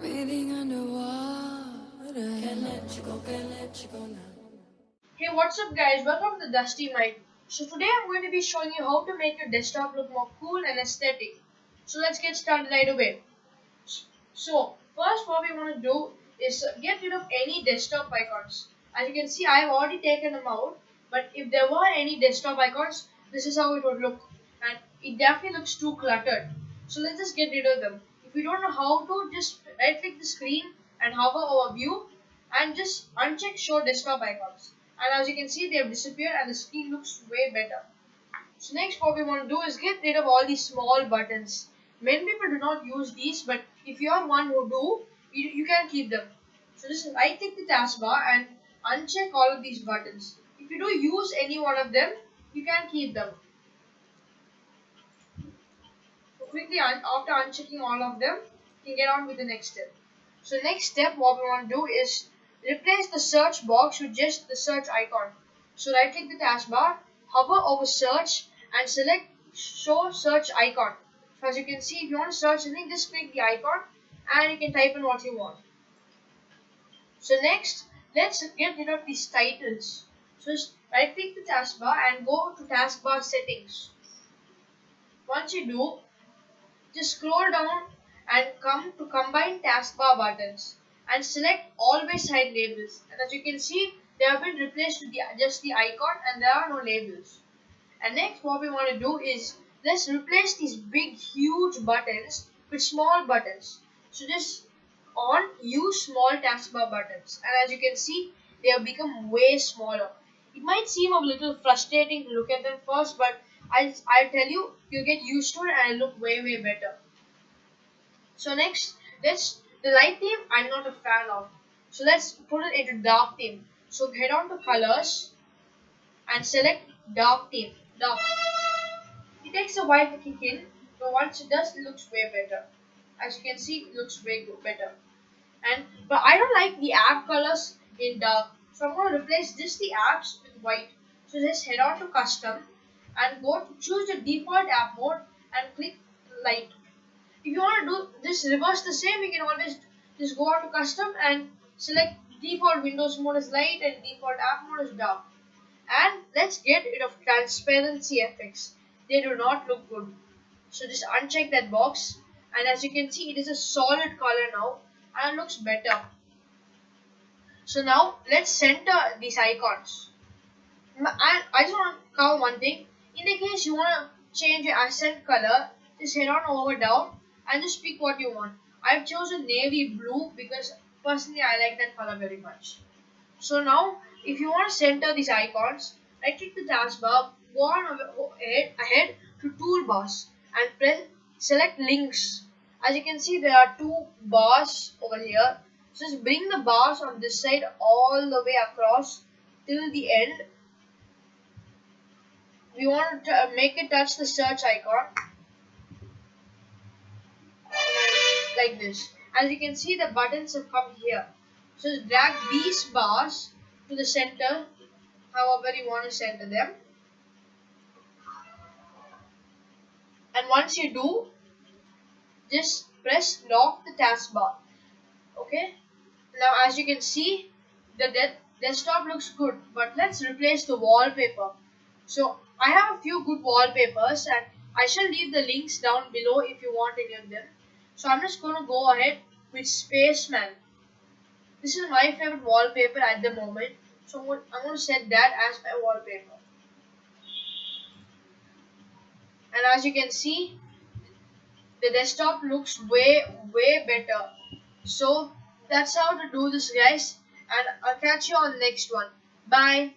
Breathing underwater. Can't let you go, can't let you go now. Hey, what's up guys? Welcome to the Dusty Mind. So today I'm going to be showing you how to make your desktop look more cool and aesthetic. So let's get started right away. So first what we want to do is get rid of any desktop icons. As you can see, I have already taken them out, but if there were any desktop icons, this is how it would look, and it definitely looks too cluttered. So let's just get rid of them. If you don't know how to, just right click the screen and hover over view and just uncheck show desktop icons. And as you can see, they have disappeared and the screen looks way better. So next what we want to do is get rid of all these small buttons. Many people do not use these, but if you are one who do, you can keep them. So just right click the taskbar and uncheck all of these buttons. If you do use any one of them, you can keep them. So quickly after unchecking all of them, you can get on with the next step. So next step what we want to do is replace the search box with just the search icon. So right click the taskbar, hover over search and select show search icon. So as you can see, if you want to search anything, just click the icon and you can type in what you want. So next, let's get rid of these titles. So just right click the taskbar and go to taskbar settings. Once you do, just scroll down and come to combine taskbar buttons and select always hide labels. And as you can see, they have been replaced with just the icon and there are no labels. And next what we want to do is let's replace these big huge buttons with small buttons. So just on use small taskbar buttons, and as you can see, they have become way smaller. It might seem a little frustrating to look at them first, but I'll tell you, you'll get used to it and it'll look way better. So next, let's the light theme I'm not a fan of. So let's put it into dark theme. So head on to colors and select dark theme. Dark. It takes a while to kick in, but once it does, it looks way better. As you can see, it looks way better. But I don't like the app colors in dark, so I'm going to replace just the apps with white. So just head on to custom and go to choose the default app mode and click light. If you want to do this reverse the same, you can always just go on to custom and select default Windows mode as light and default app mode as dark. And let's get rid of transparency effects. They do not look good. So just uncheck that box, and as you can see, it is a solid color now and looks better. So now let's center these icons. And I just want to cover one thing. In the case you want to change your accent color, just head on over down and just pick what you want. I've chosen navy blue because personally I like that color very much. So now if you want to center these icons, right click the taskbar, go on ahead to toolbars and select links. As you can see, there are two bars over here. So just bring the bars on this side all the way across till the end. We want to make it touch the search icon like this. As you can see, the buttons have come here. So just drag these bars to the center, however you want to center them. And once you do, just press lock the taskbar. Okay. Now as you can see, the desktop looks good, but let's replace the wallpaper. So I have a few good wallpapers and I shall leave the links down below if you want any of them. So I'm just going to go ahead with Spaceman. This is my favorite wallpaper at the moment. So I'm going to set that as my wallpaper. And as you can see, the desktop looks way better. So that's how to do this, guys, and I'll catch you on the next one. Bye.